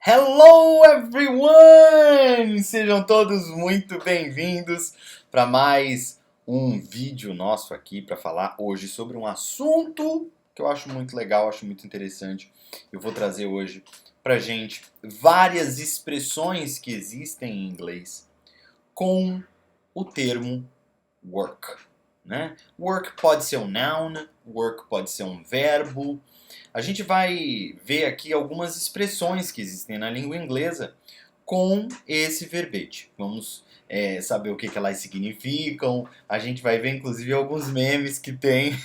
Hello everyone! Sejam todos muito bem-vindos para mais um vídeo nosso aqui para falar hoje sobre um assunto que eu acho muito legal, acho muito interessante. Eu vou trazer hoje pra gente várias expressões que existem em inglês com o termo work, né? Work pode ser um noun, work pode ser um verbo. A gente vai ver aqui algumas expressões que existem na língua inglesa com esse verbete. Vamos saber o que elas significam. A gente vai ver inclusive alguns memes que tem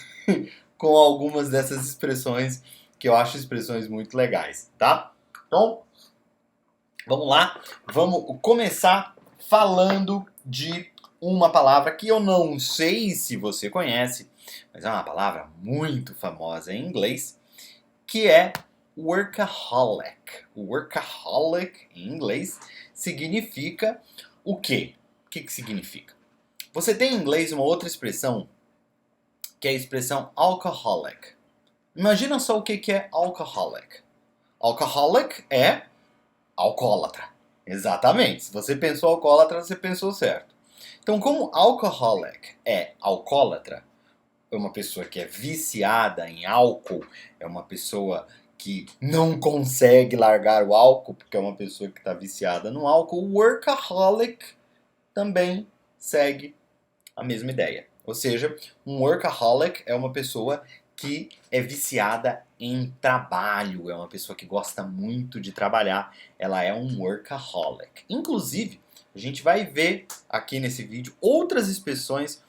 com algumas dessas expressões que eu acho expressões muito legais, tá? Então, vamos lá. Vamos começar falando de uma palavra que eu não sei se você conhece, mas é uma palavra muito famosa em inglês, que é workaholic. Workaholic, em inglês, significa o quê? O que significa? Você tem em inglês uma outra expressão, que é a expressão alcoholic. Imagina só o que é alcoholic. Alcoholic é alcoólatra. Exatamente. Se você pensou alcoólatra, você pensou certo. Então, como alcoholic é alcoólatra, é uma pessoa que é viciada em álcool, é uma pessoa que não consegue largar o álcool, porque é uma pessoa que está viciada no álcool, o workaholic também segue a mesma ideia. Ou seja, um workaholic é uma pessoa que é viciada em trabalho, é uma pessoa que gosta muito de trabalhar, ela é um workaholic. Inclusive, a gente vai ver aqui nesse vídeo outras expressões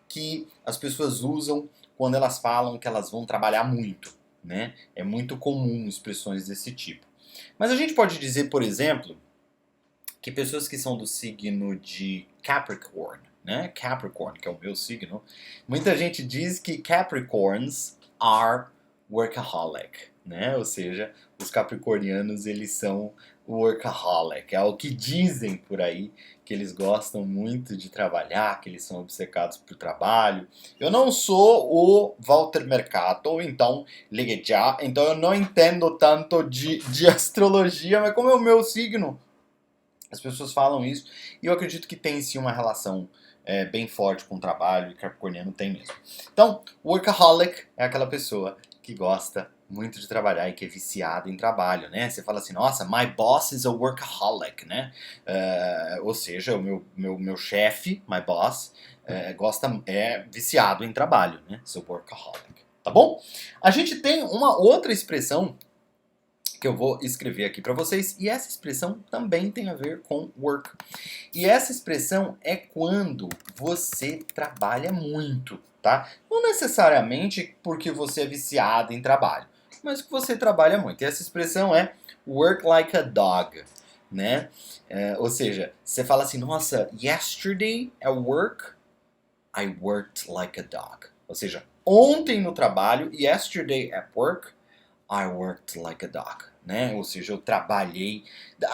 que as pessoas usam quando elas falam que elas vão trabalhar muito, né? É muito comum expressões desse tipo. Mas a gente pode dizer, por exemplo, que pessoas que são do signo de Capricorn, né? Capricorn, que é o meu signo, muita gente diz que Capricorns are workaholic, né? Ou seja, os capricornianos, eles são workaholic. É o que dizem por aí, que eles gostam muito de trabalhar, que eles são obcecados por trabalho. Eu não sou o Walter Mercado, então ligue já. Então eu não entendo tanto de astrologia, mas como é o meu signo, as pessoas falam isso, e eu acredito que tem sim uma relação bem forte com o trabalho, e capricorniano tem mesmo. Então, workaholic é aquela pessoa que gosta muito de trabalhar e que é viciada em trabalho, né? Você fala assim, nossa, my boss is a workaholic, né? Ou seja, o meu chefe, my boss, é viciado em trabalho, né? So workaholic, tá bom? A gente tem uma outra expressão que eu vou escrever aqui para vocês, e essa expressão também tem a ver com work. E essa expressão é quando você trabalha muito, tá? Não necessariamente porque você é viciado em trabalho, mas que você trabalha muito. E essa expressão é work like a dog, né? Ou seja, você fala assim, nossa, yesterday at work, I worked like a dog. Ou seja, ontem no trabalho, yesterday at work, I worked like a dog, né? Ou seja, eu trabalhei.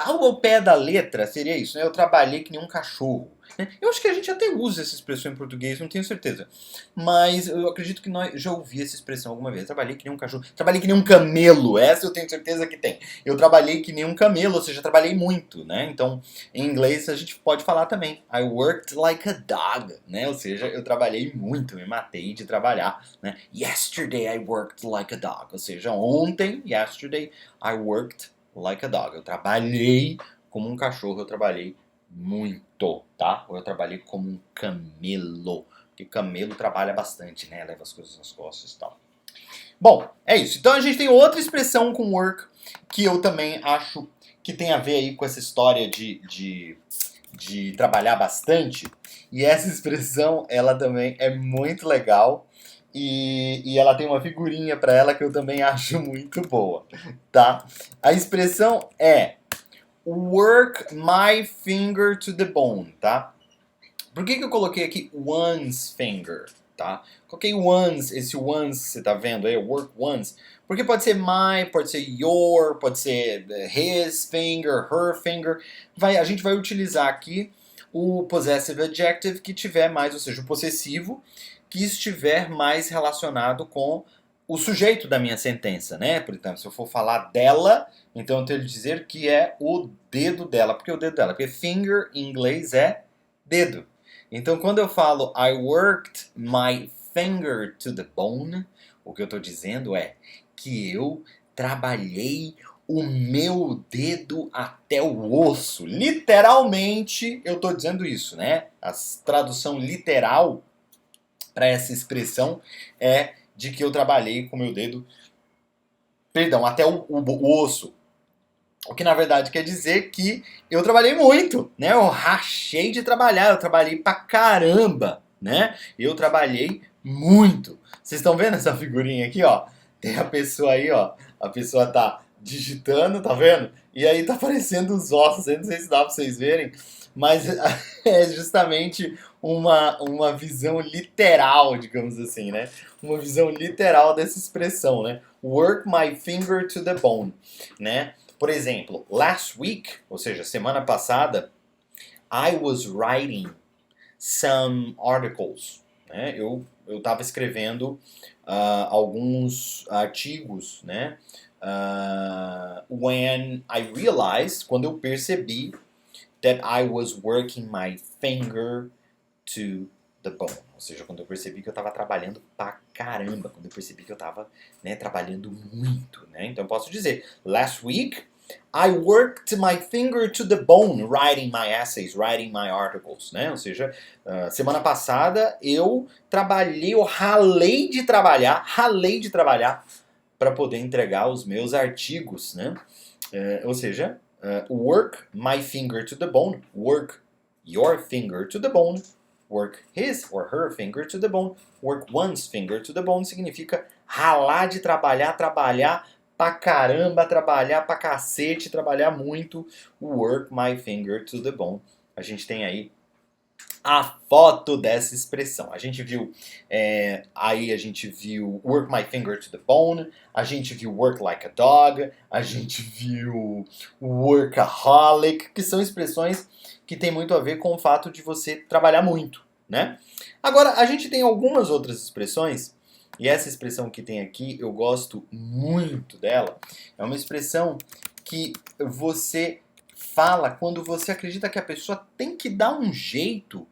Ao pé da letra seria isso, né? Eu trabalhei que nem um cachorro. Né? Eu acho que a gente até usa essa expressão em português, não tenho certeza. Mas eu acredito que nós já ouvi essa expressão alguma vez. Eu trabalhei que nem um cachorro. Trabalhei que nem um camelo. Essa eu tenho certeza que tem. Eu trabalhei que nem um camelo, ou seja, trabalhei muito, né? Então, em inglês a gente pode falar também. I worked like a dog, né? Ou seja, eu trabalhei muito, me matei de trabalhar, né? Yesterday I worked like a dog. Ou seja, ontem, yesterday, I worked like a dog. Eu trabalhei como um cachorro, eu trabalhei muito, tá? Ou eu trabalhei como um camelo. Porque camelo trabalha bastante, né? Leva as coisas nas costas e tal. Bom, é isso. Então a gente tem outra expressão com work que eu também acho que tem a ver aí com essa história de trabalhar bastante. E essa expressão, ela também é muito legal. E ela tem uma figurinha para ela que eu também acho muito boa, tá? A expressão é work my finger to the bone, tá? Por que eu coloquei aqui one's finger, tá? Coloquei once, esse once que você tá vendo aí, work once, porque pode ser my, pode ser your, pode ser his finger, her finger. A gente vai utilizar aqui o possessive adjective que tiver mais, ou seja, o possessivo que estiver mais relacionado com o sujeito da minha sentença, né? Portanto, se eu for falar dela, então eu tenho que dizer que é o dedo dela. Por que o dedo dela? Porque finger em inglês é dedo. Então, quando eu falo I worked my finger to the bone, o que eu estou dizendo é que eu trabalhei o meu dedo até o osso. Literalmente, eu estou dizendo isso, né? A tradução literal para essa expressão é de que eu trabalhei com o meu dedo, perdão, até o osso. O que na verdade quer dizer que eu trabalhei muito, né? Eu rachei de trabalhar, eu trabalhei pra caramba, né? Eu trabalhei muito. Vocês estão vendo essa figurinha aqui, ó? Tem a pessoa aí, ó. A pessoa tá digitando, tá vendo? E aí tá aparecendo os ossos, eu não sei se dá pra vocês verem, mas é justamente uma visão literal, digamos assim, né? Uma visão literal dessa expressão, né? Work my finger to the bone, né? Por exemplo, last week, ou seja, semana passada, I was writing some articles. Né? Eu estava escrevendo alguns artigos, né? When I realized, quando eu percebi that I was working my finger to the bone. Ou seja, quando eu percebi que eu estava trabalhando pra caramba, quando eu percebi que eu estava, né, trabalhando muito, né? Então eu posso dizer, last week I worked my finger to the bone writing my essays, writing my articles, né? Ou seja, semana passada eu trabalhei, eu ralei de trabalhar para poder entregar os meus artigos, né? Ou seja, work my finger to the bone, work your finger to the bone, work his or her finger to the bone, work one's finger to the bone significa ralar de trabalhar pra caramba, trabalhar pra cacete, trabalhar muito, work my finger to the bone. A gente tem aí a foto dessa expressão. A gente viu, aí a gente viu work my finger to the bone, a gente viu work like a dog, a gente viu workaholic, que são expressões que tem muito a ver com o fato de você trabalhar muito, né? Agora, a gente tem algumas outras expressões, e essa expressão que tem aqui, eu gosto muito dela, é uma expressão que você fala quando você acredita que a pessoa tem que dar um jeito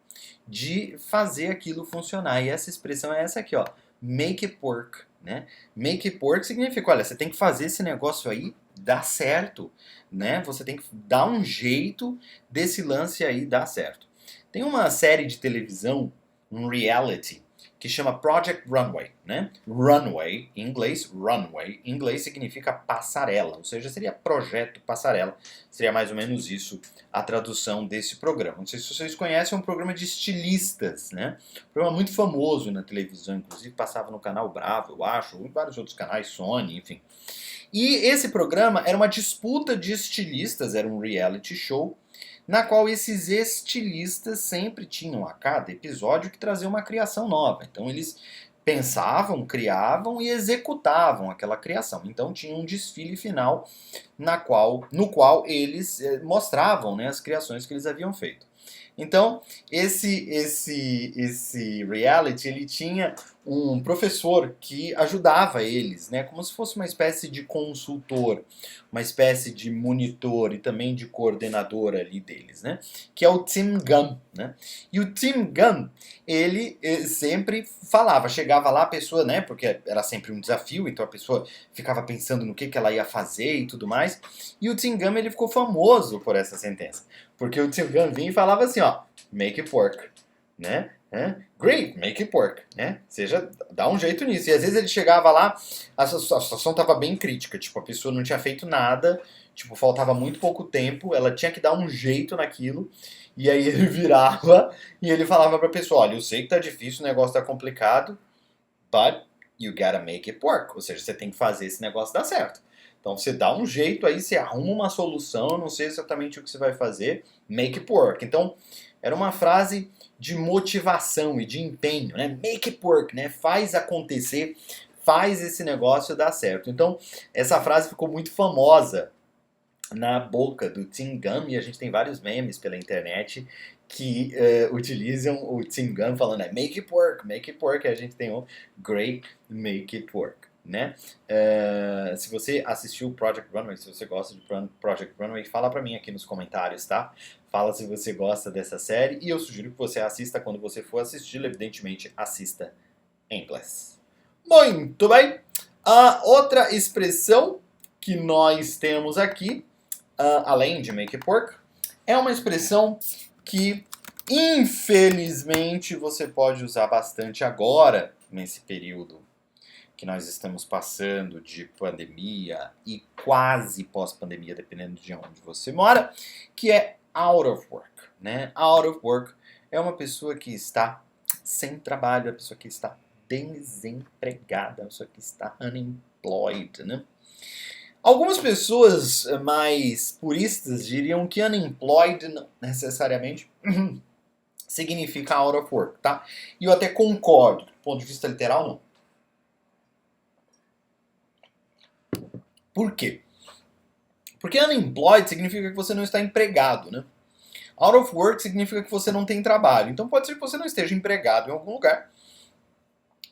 de fazer aquilo funcionar. E essa expressão é essa aqui, ó, make it work, né? Make it work significa, olha, você tem que fazer esse negócio aí dar certo, né? Você tem que dar um jeito desse lance aí dar certo. Tem uma série de televisão, um reality, que chama Project Runway, né? Runway, em inglês significa passarela, ou seja, seria projeto passarela, seria mais ou menos isso a tradução desse programa. Não sei se vocês conhecem, é um programa de estilistas, né? Um programa muito famoso na televisão, inclusive passava no canal Bravo, eu acho, e vários outros canais, Sony, enfim. E esse programa era uma disputa de estilistas, era um reality show, na qual esses estilistas sempre tinham a cada episódio que trazer uma criação nova. Então eles pensavam, criavam e executavam aquela criação. Então tinha um desfile final no qual eles mostravam, né, as criações que eles haviam feito. Então, esse reality, ele tinha um professor que ajudava eles, né, como se fosse uma espécie de consultor, uma espécie de monitor e também de coordenador ali deles, né, que é o Tim Gunn, né. E o Tim Gunn, ele sempre falava, chegava lá a pessoa, né, porque era sempre um desafio, então a pessoa ficava pensando no que ela ia fazer e tudo mais, e o Tim Gunn, ele ficou famoso por essa sentença. Porque o Tim Gunn vinha e falava assim, ó, make it work, né? Great, make it work, né? Seja, dá um jeito nisso. E às vezes ele chegava lá, a situação tava bem crítica, tipo, a pessoa não tinha feito nada, tipo, faltava muito pouco tempo, ela tinha que dar um jeito naquilo, e aí ele virava e ele falava pra pessoa, olha, eu sei que tá difícil, o negócio tá complicado, but you gotta make it work. Ou seja, você tem que fazer esse negócio dar certo. Então você dá um jeito aí, você arruma uma solução, eu não sei exatamente o que você vai fazer, make it work. Então era uma frase de motivação e de empenho, né? Make it work, né? Faz acontecer, faz esse negócio dar certo. Então essa frase ficou muito famosa na boca do Tim Gunn, e a gente tem vários memes pela internet que utilizam o Tim Gunn falando make it work, e a gente tem o great make it work. né? Se você assistiu Project Runway, se você gosta de Project Runway, fala pra mim aqui nos comentários, tá? Fala se você gosta dessa série e eu sugiro que você assista quando você for assistir, evidentemente, assista em inglês. Muito bem! A outra expressão que nós temos aqui, além de make it work, é uma expressão que, infelizmente, você pode usar bastante agora, nesse período que nós estamos passando de pandemia e quase pós-pandemia, dependendo de onde você mora, que é out of work, né? Out of work é uma pessoa que está sem trabalho, a pessoa que está desempregada, a pessoa que está unemployed, né? Algumas pessoas mais puristas diriam que unemployed não necessariamente significa out of work, tá? E eu até concordo, do ponto de vista literal, não. Por quê? Porque unemployed significa que você não está empregado, né? Out of work significa que você não tem trabalho. Então pode ser que você não esteja empregado em algum lugar,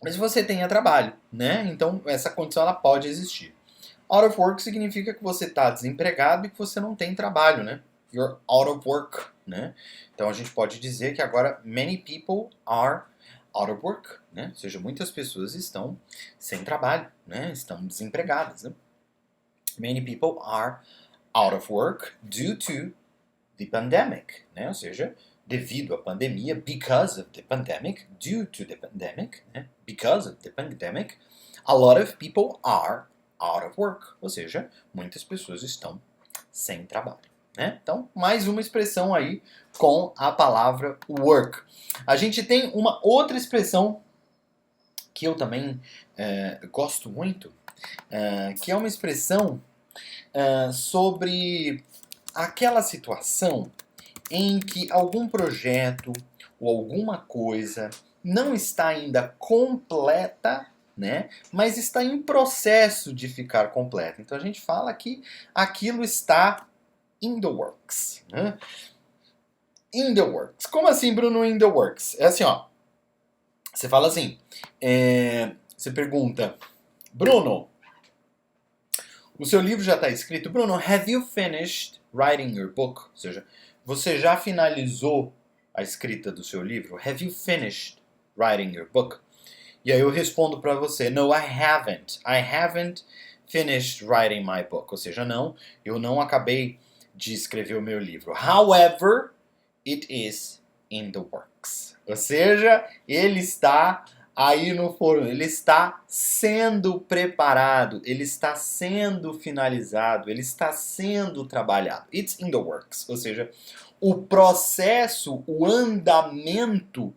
mas você tenha trabalho, né? Então essa condição ela pode existir. Out of work significa que você está desempregado e que você não tem trabalho, né? You're out of work, né? Então a gente pode dizer que agora many people are out of work, né? Ou seja, muitas pessoas estão sem trabalho, né? Estão desempregadas, né? Many people are out of work due to the pandemic, né? Ou seja, devido à pandemia, because of the pandemic, due to the pandemic, né? Because of the pandemic, a lot of people are out of work, ou seja, muitas pessoas estão sem trabalho, né? Então, mais uma expressão aí com a palavra work. A gente tem uma outra expressão que eu também gosto muito, que é uma expressão sobre aquela situação em que algum projeto ou alguma coisa não está ainda completa, né? Mas está em processo de ficar completa. Então a gente fala que aquilo está in the works, né? In the works. Como assim, Bruno, in the works? É assim, ó. Você fala assim, você pergunta, Bruno, o seu livro já está escrito? Bruno, have you finished writing your book? Ou seja, você já finalizou a escrita do seu livro? Have you finished writing your book? E aí eu respondo para você, no, I haven't. I haven't finished writing my book. Ou seja, não, eu não acabei de escrever o meu livro. However, it is in the works. Ou seja, ele está aí no forno, ele está sendo preparado, ele está sendo finalizado, ele está sendo trabalhado. It's in the works. Ou seja, o processo, o andamento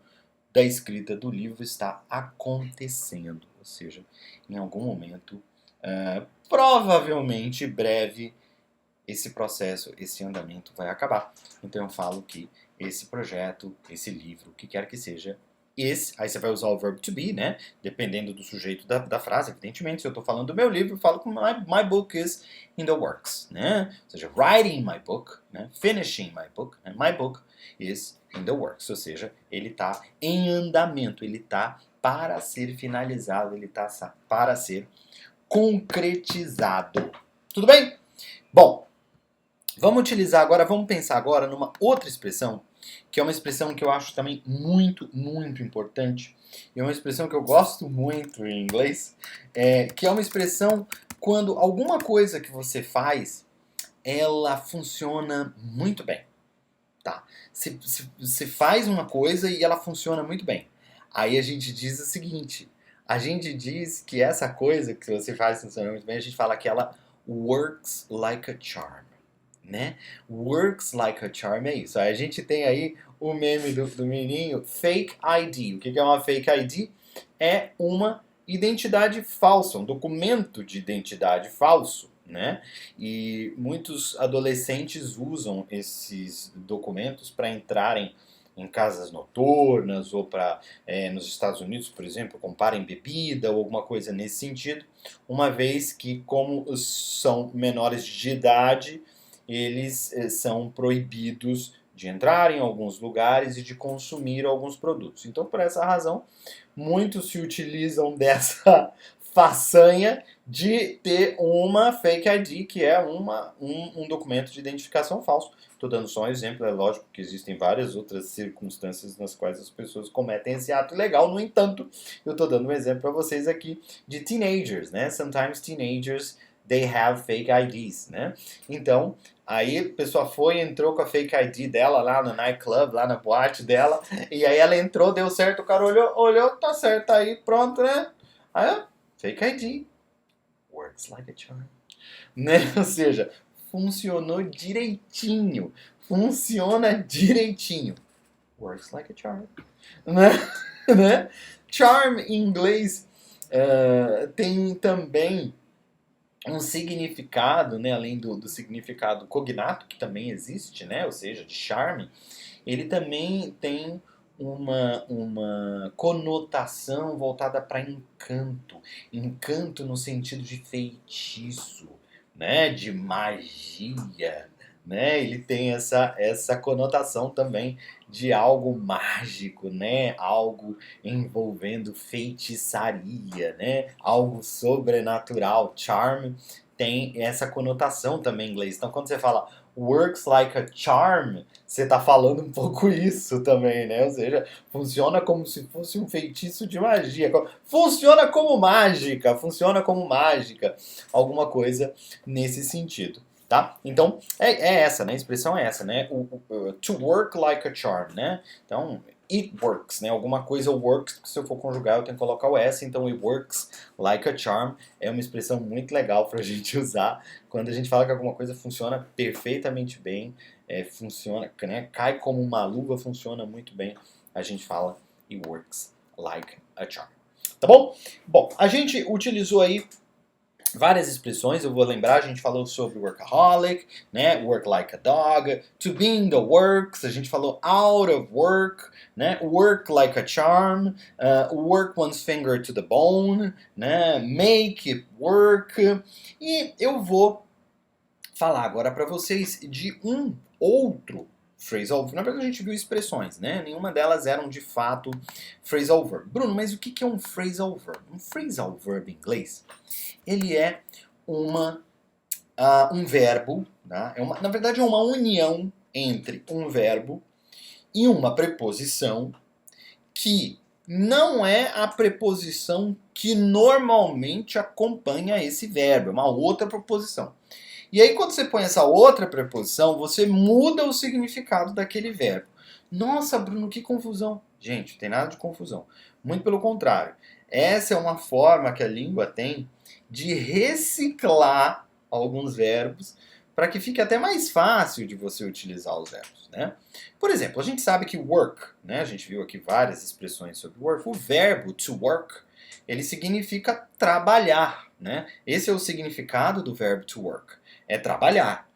da escrita do livro está acontecendo. Ou seja, em algum momento, provavelmente breve, esse processo, esse andamento vai acabar. Então eu falo que esse projeto, esse livro, o que quer que seja, aí você vai usar o verbo to be, né? Dependendo do sujeito da frase, evidentemente. Se eu estou falando do meu livro, eu falo que my book is in the works, né? Ou seja, writing my book, né? Finishing my book, né? My book is in the works. Ou seja, ele está em andamento, ele está para ser finalizado, ele está para ser concretizado. Tudo bem? Bom, vamos pensar agora numa outra expressão, que é uma expressão que eu acho também muito, muito importante. E é uma expressão que eu gosto muito em inglês, que é uma expressão quando alguma coisa que você faz, ela funciona muito bem. Tá? Você faz uma coisa e ela funciona muito bem. Aí a gente diz o seguinte, a gente diz que essa coisa que você faz funciona muito bem, a gente fala que ela works like a charm. Né? Works like a charm é isso. Aí a gente tem aí o meme do menininho fake ID. O que é uma fake ID? É uma identidade falsa, um documento de identidade falso, né? E muitos adolescentes usam esses documentos para entrarem em casas noturnas ou para, nos Estados Unidos, por exemplo, comprarem bebida ou alguma coisa nesse sentido, uma vez que, como são menores de idade, eles são proibidos de entrar em alguns lugares e de consumir alguns produtos. Então, por essa razão, muitos se utilizam dessa façanha de ter uma fake ID, que é um documento de identificação falso. Estou dando só um exemplo, é lógico que existem várias outras circunstâncias nas quais as pessoas cometem esse ato ilegal. No entanto, eu estou dando um exemplo para vocês aqui de teenagers, né? Sometimes teenagers, they have fake IDs, né? Então, aí a pessoa entrou com a fake ID dela lá no nightclub, lá na boate dela, e aí ela entrou, deu certo, o cara olhou, tá certo, tá aí, pronto, né? Aí, fake ID. Works like a charm. Né? Ou seja, funcionou direitinho. Funciona direitinho. Works like a charm. Né? Né? Charm em inglês tem também um significado, né, além do significado cognato, que também existe, né, ou seja, de charme, ele também tem uma conotação voltada para encanto. Encanto no sentido de feitiço, né, de magia. Né? Ele tem essa conotação também de algo mágico, né? Algo envolvendo feitiçaria, né? Algo sobrenatural. Charm tem essa conotação também em inglês. Então, quando você fala works like a charm, você está falando um pouco isso também, né? Ou seja, funciona como se fosse um feitiço de magia. Funciona como mágica, alguma coisa nesse sentido. Tá? Então, é essa, né? A expressão é essa, né? To work like a charm, né? Então, it works, né? Alguma coisa works, se eu for conjugar eu tenho que colocar o S, então it works like a charm é uma expressão muito legal pra gente usar quando a gente fala que alguma coisa funciona perfeitamente bem, funciona, né? Cai como uma luva, funciona muito bem, a gente fala it works like a charm. Tá bom? Bom, a gente utilizou aí várias expressões, eu vou lembrar, a gente falou sobre workaholic, né, work like a dog, to be in the works, a gente falou out of work, né, work like a charm, work one's finger to the bone, né, make it work, e eu vou falar agora para vocês de um outro phrasal verb. Na verdade a gente viu expressões, né? Nenhuma delas eram de fato phrasal verb. Bruno, mas o que é um phrasal verb? Um phrasal verb em inglês, ele é um verbo, tá? Na verdade é uma união entre um verbo e uma preposição que não é a preposição que normalmente acompanha esse verbo, é uma outra preposição. E aí quando você põe essa outra preposição, você muda o significado daquele verbo. Nossa, Bruno, que confusão. Gente, não tem nada de confusão. Muito pelo contrário. Essa é uma forma que a língua tem de reciclar alguns verbos para que fique até mais fácil de você utilizar os verbos, né? Por exemplo, a gente sabe que work, né? A gente viu aqui várias expressões sobre work. O verbo to work, ele significa trabalhar, né? Esse é o significado do verbo to work, é trabalhar.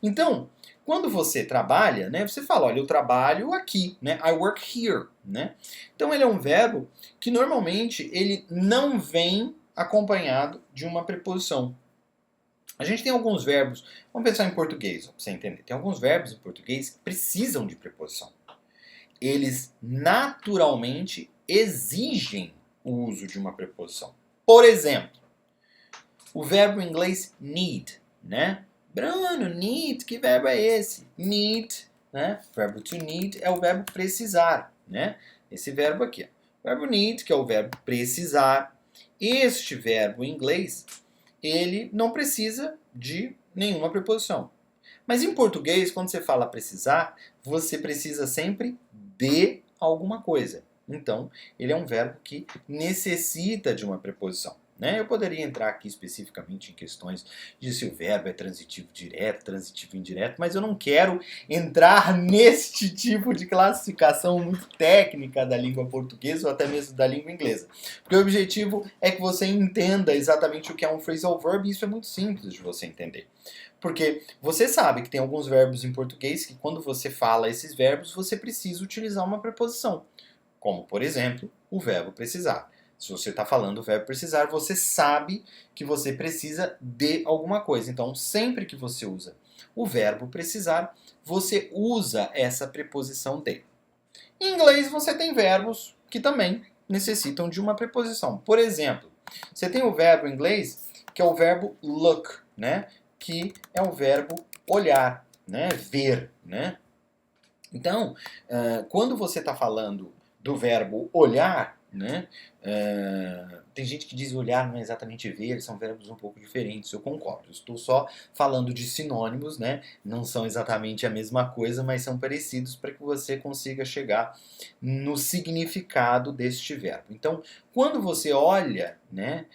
Então, quando você trabalha, né, você fala, olha, eu trabalho aqui, né? I work here, né? Então ele é um verbo que normalmente ele não vem acompanhado de uma preposição. A gente tem alguns verbos, vamos pensar em português, para você entender. Tem alguns verbos em português que precisam de preposição. Eles naturalmente exigem o uso de uma preposição. Por exemplo, o verbo em inglês need, né? Bruno, need, que verbo é esse? Need, né? O verbo to need é o verbo precisar, né? Esse verbo aqui. O verbo need, que é o verbo precisar. Este verbo em inglês, ele não precisa de nenhuma preposição. Mas em português, quando você fala precisar, você precisa sempre de alguma coisa. Então, ele é um verbo que necessita de uma preposição. Né? Eu poderia entrar aqui especificamente em questões de se o verbo é transitivo direto, transitivo indireto, mas eu não quero entrar neste tipo de classificação muito técnica da língua portuguesa ou até mesmo da língua inglesa. Porque o objetivo é que você entenda exatamente o que é um phrasal verb, e isso é muito simples de você entender. Porque você sabe que tem alguns verbos em português que quando você fala esses verbos, você precisa utilizar uma preposição. Como, por exemplo, o verbo precisar. Se você está falando o verbo precisar, você sabe que você precisa de alguma coisa. Então, sempre que você usa o verbo precisar, você usa essa preposição de. Em inglês, você tem verbos que também necessitam de uma preposição. Por exemplo, Você tem o verbo em inglês, que é o verbo look, né? Que é o verbo olhar, né? Ver, né? Então, quando você está falando do verbo olhar, né? Tem gente que diz olhar não é exatamente ver, são verbos um pouco diferentes, eu concordo. Estou só falando de sinônimos, né? Não são exatamente a mesma coisa, mas são parecidos para que você consiga chegar no significado deste verbo. Então, quando você olha, né,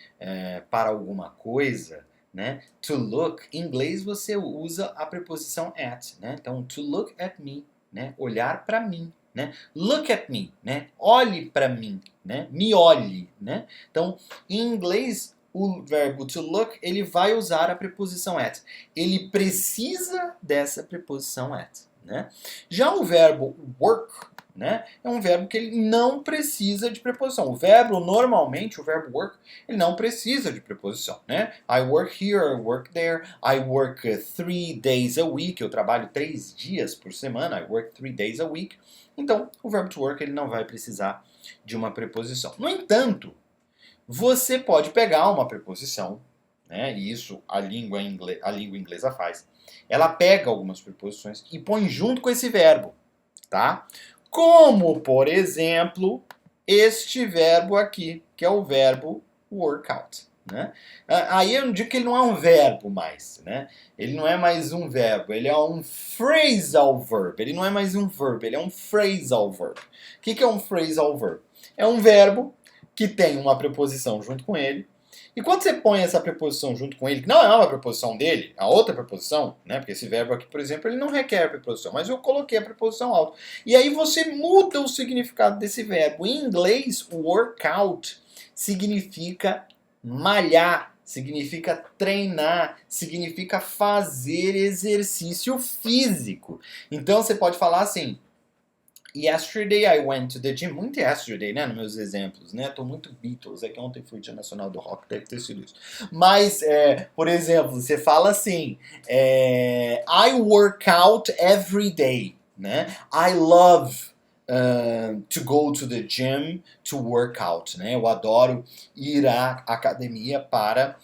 para alguma coisa, né, to look, em inglês você usa a preposição at, né? Então, to look at me, né? Olhar para mim, né? Look at me, né? Olhe para mim, né? Me olhe, né? Então, em inglês, o verbo to look, ele vai usar a preposição at. Ele precisa dessa preposição at, né? Já o verbo work, né, é um verbo que ele não precisa de preposição. O verbo, normalmente, o verbo work, ele não precisa de preposição, né? I work here, I work there, I work 3 days a week. Eu trabalho 3 dias por semana. I work 3 days a week. Então, o verbo to work ele não vai precisar de uma preposição. No entanto, você pode pegar uma preposição, né? E isso a língua inglesa faz. Ela pega algumas preposições e põe junto com esse verbo, tá? Como, por exemplo, este verbo aqui, que é o verbo workout, né? Aí eu não digo que ele não é um verbo mais, né? Ele não é mais um verbo, ele é um phrasal verb. Ele não é mais um verbo, ele é um phrasal verb. O que é um phrasal verb? É um verbo que tem uma preposição junto com ele. E quando você põe essa preposição junto com ele, que não é uma preposição dele, a outra preposição, né? Porque esse verbo aqui, por exemplo, ele não requer preposição, mas eu coloquei a preposição auto. E aí você muda o significado desse verbo. Em inglês, workout significa malhar, significa treinar, significa fazer exercício físico. Então você pode falar assim: Yesterday I went to the gym. Muito yesterday, né? Nos meus exemplos, né? Tô muito Beatles. É que ontem foi o Dia Nacional do Rock, deve ter sido isso. Mas, por exemplo, você fala assim: I work out every day, né? I love to go to the gym to work out, né? Eu adoro ir à academia para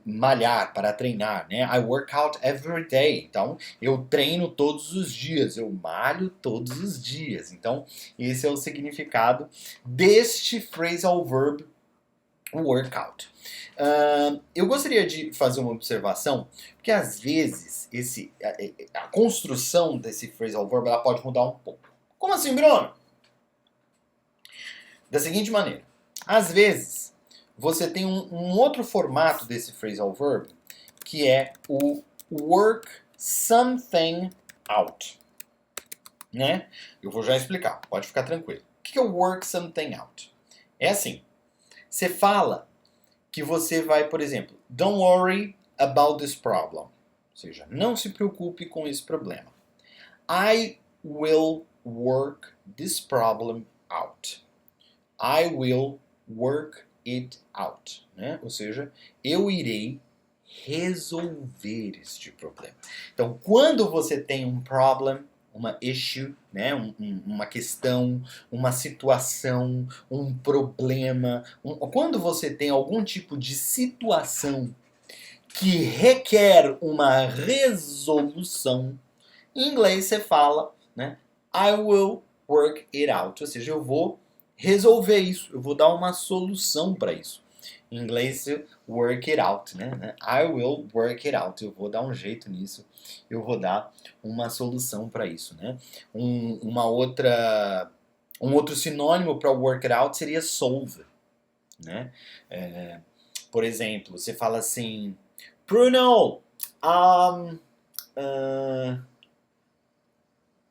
malhar, para treinar, né? I work out every day. Então, eu treino todos os dias, eu malho todos os dias. Então, esse é o significado deste phrasal verb workout. Eu gostaria de fazer uma observação, porque às vezes a construção desse phrasal verb ela pode mudar um pouco. Como assim, Bruno? Da seguinte maneira: às vezes você tem um outro formato desse phrasal verb, que é o work something out, né? Eu vou já explicar, pode ficar tranquilo. O que é o work something out? É assim, você fala que você vai, por exemplo, don't worry about this problem. Ou seja, não se preocupe com esse problema. I will work this problem out. I will work it out, né? Ou seja, eu irei resolver este problema. Então, quando você tem um problem, uma issue, né? Uma questão, uma situação, um problema, quando você tem algum tipo de situação que requer uma resolução, em inglês você fala, né? I will work it out, ou seja, eu vou resolver isso, eu vou dar uma solução para isso. Em inglês, work it out, né? I will work it out, eu vou dar um jeito nisso, eu vou dar uma solução para isso, né? Um outro sinônimo para work it out seria solve, né? Por exemplo, você fala assim, Bruno,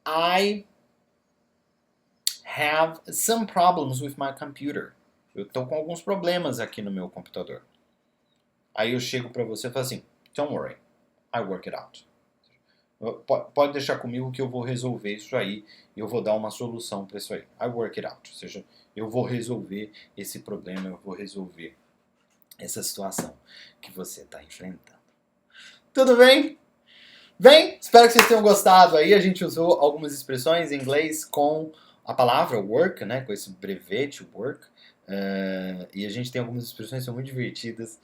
I have some problems with my computer. Eu estou com alguns problemas aqui no meu computador. Aí eu chego para você e falo assim, don't worry, I work it out. Pode deixar comigo que eu vou resolver isso aí e eu vou dar uma solução para isso aí. I work it out. Ou seja, eu vou resolver esse problema, eu vou resolver essa situação que você está enfrentando. Tudo bem? Bem, espero que vocês tenham gostado aí. A gente usou algumas expressões em inglês com a palavra work, né, com esse brevete work, E a gente tem algumas expressões que são muito divertidas.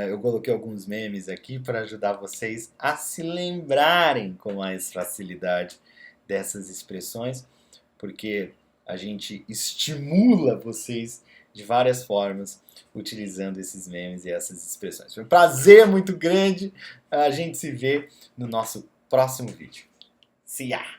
Eu coloquei alguns memes aqui para ajudar vocês a se lembrarem com mais facilidade dessas expressões, porque a gente estimula vocês de várias formas utilizando esses memes e essas expressões. Foi um prazer muito grande. A gente se vê no nosso próximo vídeo. See ya!